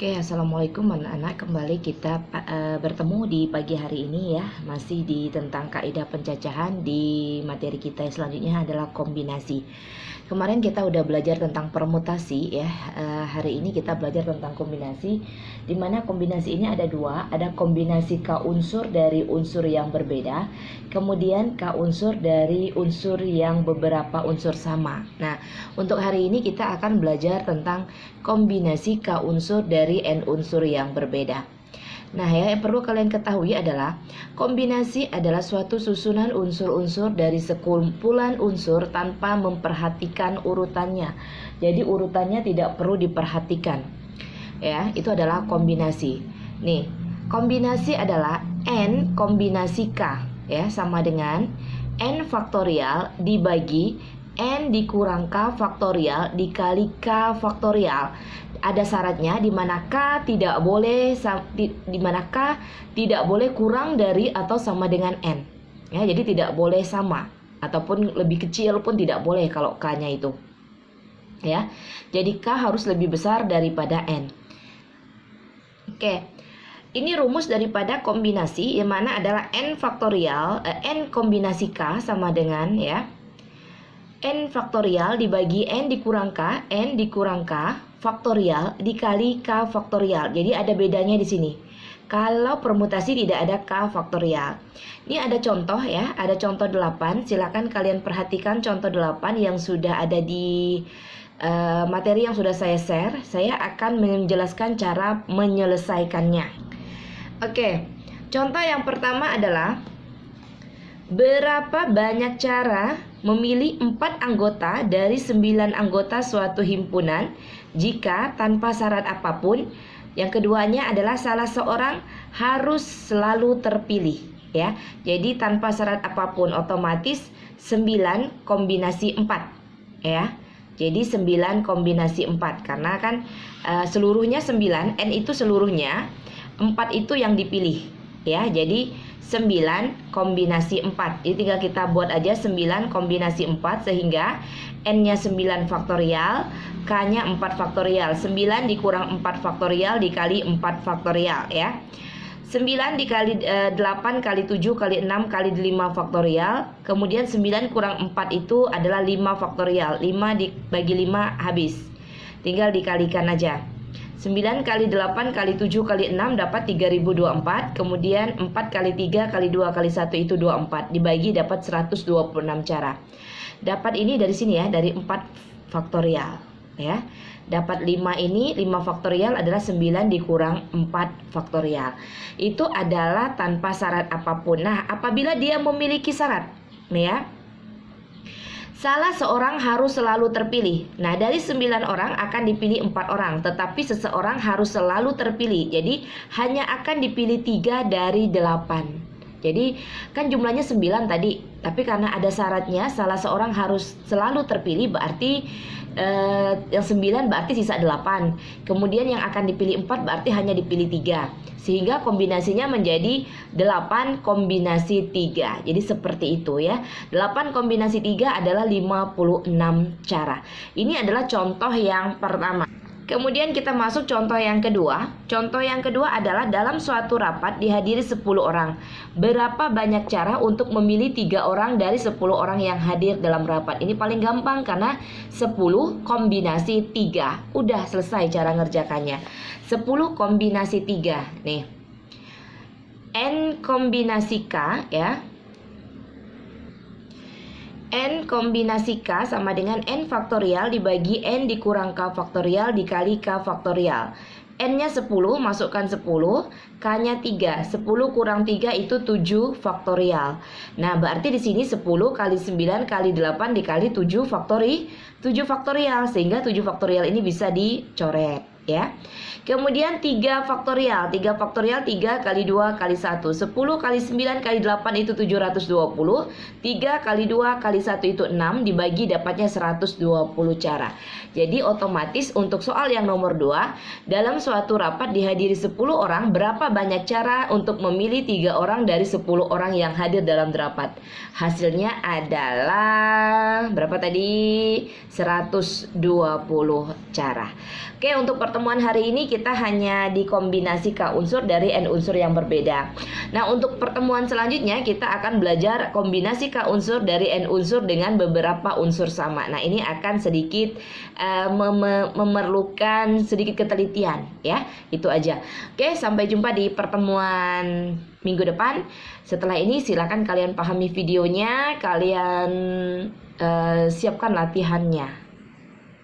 Oke, assalamualaikum anak-anak. Kembali kita bertemu di pagi hari ini ya, masih di tentang kaidah pencacahan. Di materi kita yang selanjutnya adalah kombinasi. Kemarin kita udah belajar tentang permutasi ya. Hari ini kita belajar tentang kombinasi, di mana kombinasi ini ada dua. Ada kombinasi K unsur dari unsur yang berbeda, kemudian K unsur dari unsur yang beberapa unsur sama. Nah, untuk hari ini kita akan belajar tentang kombinasi K unsur dari N unsur yang berbeda. Nah ya, yang perlu kalian ketahui adalah kombinasi adalah suatu susunan unsur-unsur dari sekumpulan unsur tanpa memperhatikan urutannya. Jadi urutannya tidak perlu diperhatikan. Ya, itu adalah kombinasi. Nih, kombinasi adalah N kombinasi K ya, sama dengan N faktorial dibagi N dikurang K faktorial dikali K faktorial. Ada syaratnya di mana K tidak boleh kurang dari atau sama dengan N. Ya, jadi tidak boleh sama ataupun lebih kecil pun tidak boleh kalau K-nya itu. Ya. Jadi K harus lebih besar daripada N. Oke. Ini rumus daripada kombinasi yang mana adalah N faktorial, N kombinasi K sama dengan ya N faktorial dibagi N dikurang K faktorial dikali K faktorial. Jadi ada bedanya di sini. Kalau permutasi tidak ada K faktorial. Ini ada contoh ya, ada contoh 8. Silakan kalian perhatikan contoh 8 yang sudah ada di materi yang sudah saya share. Saya akan menjelaskan cara menyelesaikannya. Oke, contoh yang pertama adalah berapa banyak cara memilih 4 anggota dari 9 anggota suatu himpunan jika tanpa syarat apapun. Yang keduanya adalah salah seorang harus selalu terpilih ya. Jadi tanpa syarat apapun otomatis 9 kombinasi 4 ya. Jadi 9 kombinasi 4 karena kan seluruhnya 9, N itu seluruhnya, 4 itu yang dipilih ya. Jadi 9 kombinasi 4. Jadi tinggal kita buat aja 9 kombinasi 4 sehingga N-nya 9 faktorial, K-nya 4 faktorial. 9 dikurang 4 faktorial dikali 4 faktorial ya. 9 dikali 8 kali 7 kali 6 kali 5 faktorial. Kemudian 9 kurang 4 itu adalah 5 faktorial. 5 dibagi 5 habis. Tinggal dikalikan aja. 9 kali 8 kali 7 kali 6 dapat 3024. Kemudian 4 kali 3 kali 2 kali 1 itu 24. Dibagi dapat 126 cara. Dapat ini dari sini ya, dari 4 faktorial ya. Dapat 5 ini, 5 faktorial adalah 9 dikurang 4 faktorial. Itu adalah tanpa syarat apapun. Nah, apabila dia memiliki syarat nih ya, salah seorang harus selalu terpilih. Nah, dari 9 orang akan dipilih 4 orang, tetapi seseorang harus selalu terpilih. Jadi, hanya akan dipilih 3 dari 8. Jadi, kan jumlahnya 9 tadi. Tapi karena ada syaratnya, salah seorang harus selalu terpilih, berarti yang 9 berarti sisa 8. Kemudian yang akan dipilih 4 berarti hanya dipilih 3. Sehingga kombinasinya menjadi 8 kombinasi 3. Jadi seperti itu ya. 8 kombinasi 3 adalah 56 cara. Ini adalah contoh yang pertama. Kemudian kita masuk contoh yang kedua. Contoh yang kedua adalah dalam suatu rapat dihadiri 10 orang. Berapa banyak cara untuk memilih 3 orang dari 10 orang yang hadir dalam rapat? Ini paling gampang karena 10 kombinasi 3. Udah selesai cara ngerjakannya. 10 kombinasi 3. Nih. N kombinasi K ya. N kombinasi K sama dengan N faktorial dibagi N dikurang K faktorial dikali K faktorial. N-nya 10, masukkan 10, K-nya 3. 10 kurang 3 itu 7 faktorial. Nah, berarti di sini 10 kali 9 kali 8 dikali 7 faktorial. Sehingga 7 faktorial ini bisa dicoret ya. Kemudian 3 faktorial. 3 faktorial 3 kali 2 kali 1. 10 kali 9 kali 8 itu 720. 3 kali 2 kali 1 itu 6. Dibagi dapatnya 120 cara. Jadi otomatis untuk soal yang nomor 2, dalam suatu rapat dihadiri 10 orang, berapa banyak cara untuk memilih 3 orang dari 10 orang yang hadir dalam rapat? Hasilnya adalah berapa tadi? 120 cara. Oke, untuk pertemuan hari ini kita hanya dikombinasi K unsur dari N unsur yang berbeda. Nah, untuk pertemuan selanjutnya kita akan belajar kombinasi K unsur dari N unsur dengan beberapa unsur sama. Nah, ini akan sedikit memerlukan sedikit ketelitian ya. Itu aja. Oke, sampai jumpa di pertemuan minggu depan. Setelah ini silakan kalian pahami videonya, kalian siapkan latihannya.